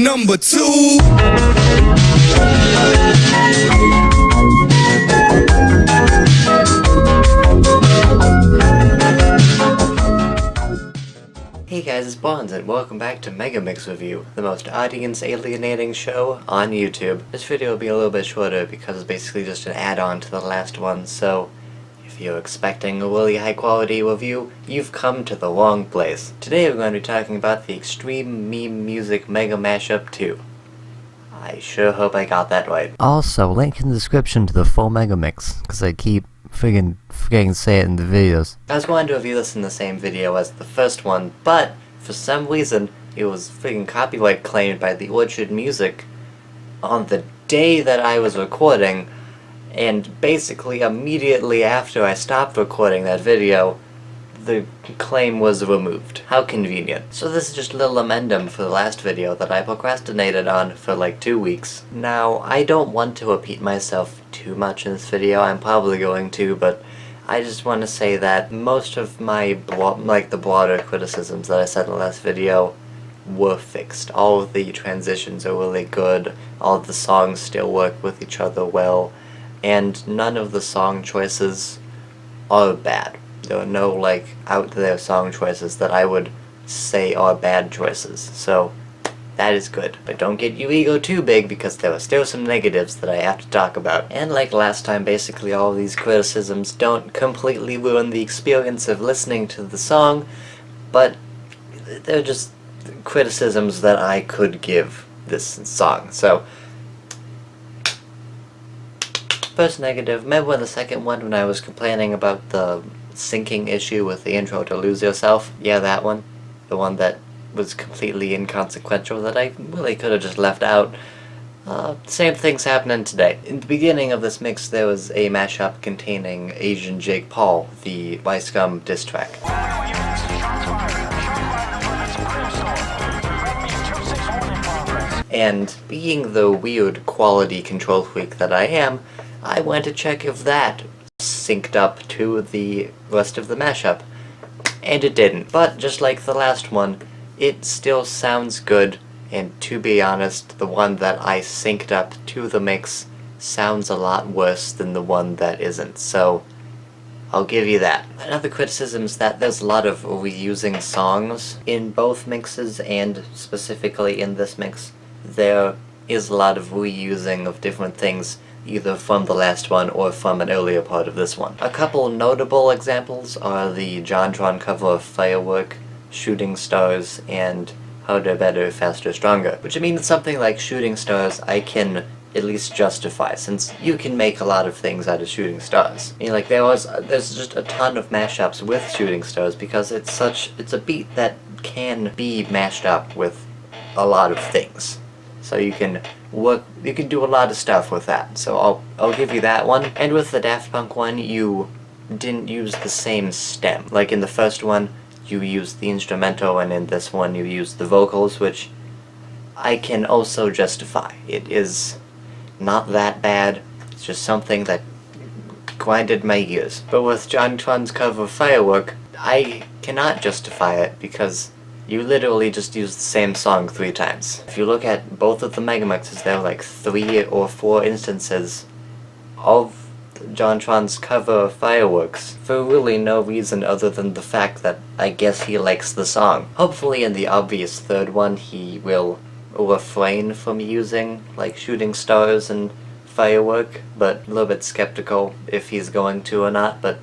Number 2. Hey guys, it's Bonds and welcome back to Megamix Review, the most audience alienating show on YouTube. This video will be a little bit shorter because it's basically just an add-on to the last one, so if you're expecting a really high quality review, you've come to the wrong place. Today we're going to be talking about the Extreme Meme Music Megamashup 2. I sure hope I got that right. Also, link in the description to the full Megamix, because I keep forgetting to say it in the videos. I was going to review this in the same video as the first one, but for some reason it was friggin' copyright claimed by the Orchard Music on the day that I was recording, and basically immediately after I stopped recording that video, the claim was removed. How convenient. So this is just a little amendum for the last video that I procrastinated on for like 2 weeks. Now, I don't want to repeat myself too much in this video, I'm probably going to, but I just want to say that most of my, the broader criticisms that I said in the last video were fixed. All of the transitions are really good, all of the songs still work with each other well, and none of the song choices are bad. There are no, out there song choices that I would say are bad choices, so that is good. But don't get your ego too big, because there are still some negatives that I have to talk about. And like last time, basically all of these criticisms don't completely ruin the experience of listening to the song, but they're just criticisms that I could give this song. So, first negative, remember in the second one when I was complaining about the syncing issue with the intro to Lose Yourself? Yeah, that one. The one that was completely inconsequential that I really could have just left out. Same thing's happening today. In the beginning of this mix there was a mashup containing Asian Jake Paul, the Vice Scum diss track. And being the weird quality control freak that I am, I went to check if that synced up to the rest of the mashup, and it didn't. But just like the last one, it still sounds good, and to be honest, the one that I synced up to the mix sounds a lot worse than the one that isn't, so I'll give you that. Another criticism is that there's a lot of reusing songs in both mixes, and specifically in this mix, there is a lot of reusing of different things, either from the last one or from an earlier part of this one. A couple notable examples are the JonTron cover of Firework, Shooting Stars, and Harder, Better, Faster, Stronger. Which means something like Shooting Stars I can at least justify, since you can make a lot of things out of Shooting Stars. I mean, there's just a ton of mashups with Shooting Stars because it's a beat that can be mashed up with a lot of things. So you can do a lot of stuff with that, so I'll give you that one. And with the Daft Punk one, you didn't use the same stem. Like in the first one, you used the instrumental, and in this one you used the vocals, which I can also justify. It is not that bad, it's just something that grinded my gears. But with JonTron's cover of Firework, I cannot justify it because you literally just use the same song 3 times. If you look at both of the Megamixes, there are like 3 or 4 instances of JonTron's cover of Fireworks for really no reason other than the fact that I guess he likes the song. Hopefully in the obvious third one he will refrain from using like Shooting Stars and Firework, but a little bit skeptical if he's going to or not, but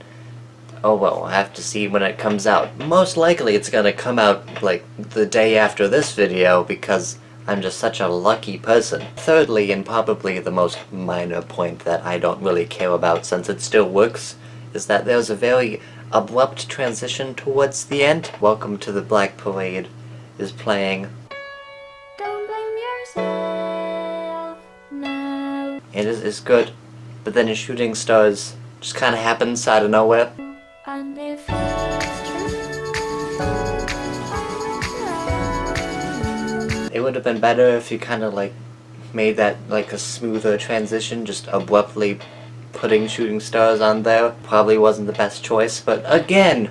oh well, I'll have to see when it comes out. Most likely it's gonna come out like the day after this video because I'm just such a lucky person. Thirdly, and probably the most minor point that I don't really care about since it still works, is that there's a very abrupt transition towards the end. Welcome to the Black Parade is playing. Don't blame yourself, no. It is good, but then in Shooting Stars just kinda happens out of nowhere. And if it's true, It would have been better if you kind of made that like a smoother transition, just abruptly putting Shooting Stars on there. Probably wasn't the best choice, but again,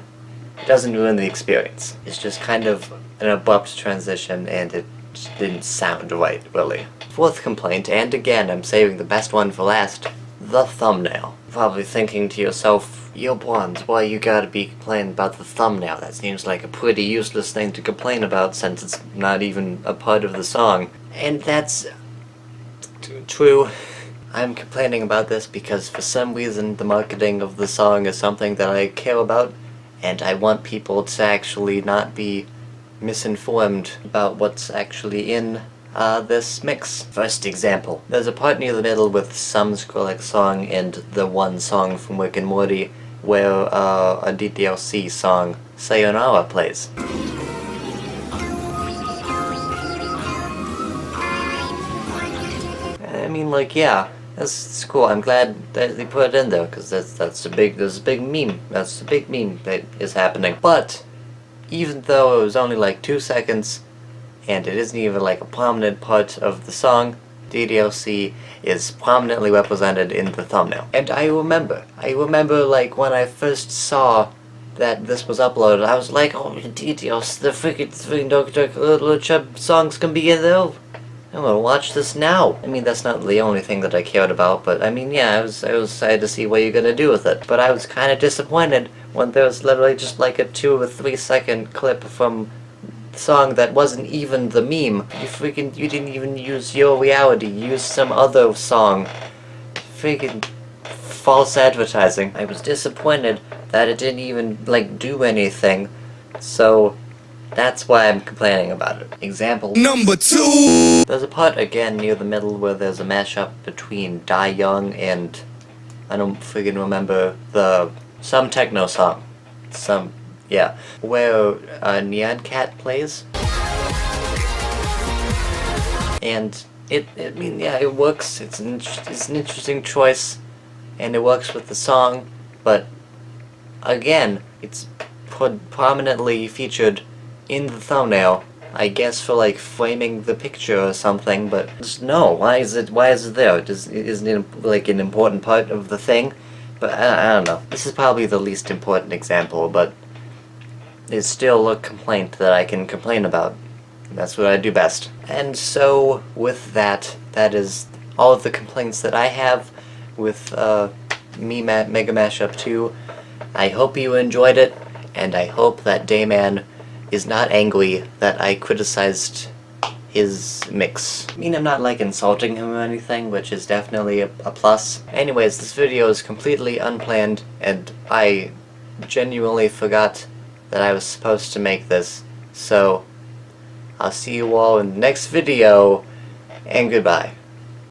it doesn't ruin the experience. It's just kind of an abrupt transition, and it just didn't sound right, really. Fourth complaint, and again, I'm saving the best one for last, the thumbnail. Probably thinking to yourself, yo Blondes, why you gotta be complaining about the thumbnail? That seems like a pretty useless thing to complain about since it's not even a part of the song. And that's true. I'm complaining about this because for some reason the marketing of the song is something that I care about, and I want people to actually not be misinformed about what's actually in this mix. First example. There's a part near the middle with some Skrillex song and the one song from Rick and Morty where a DDLC song, Sayonara, plays. I mean, like, yeah, that's cool. I'm glad that they put it in there, because there's a big meme. That's a big meme that is happening. But even though it was only like 2 seconds, and it isn't even like a prominent part of the song, DDLC is prominently represented in the thumbnail. And I remember like when I first saw that this was uploaded, I was like, oh, DDLC, the freaking Dr. Little Chub songs can be in there. I'm gonna watch this now. I mean, that's not the only thing that I cared about, but I mean, yeah, I was excited to see what you're gonna do with it. But I was kind of disappointed when there was literally just like a 2 or 3 second clip from the song that wasn't even the meme. You didn't even use Your Reality. You used some other song. Freaking false advertising. I was disappointed that it didn't even like do anything. So that's why I'm complaining about it. Example number 2. There's a part again near the middle where there's a mashup between Die Young and I don't freaking remember some techno song. Where Neon Cat plays. And it works. It's an interesting choice, and it works with the song. But again, it's prominently featured in the thumbnail. I guess for like framing the picture or something. But just no. Why is it there? Isn't it like an important part of the thing? But I don't know. This is probably the least important example, but it's still a complaint that I can complain about. That's what I do best. And so, with that is all of the complaints that I have with Megamashup 2. I hope you enjoyed it, and I hope that Dayman is not angry that I criticized his mix. I mean, I'm not like insulting him or anything, which is definitely a plus. Anyways, this video is completely unplanned, and I genuinely forgot that I was supposed to make this. So, I'll see you all in the next video, and goodbye.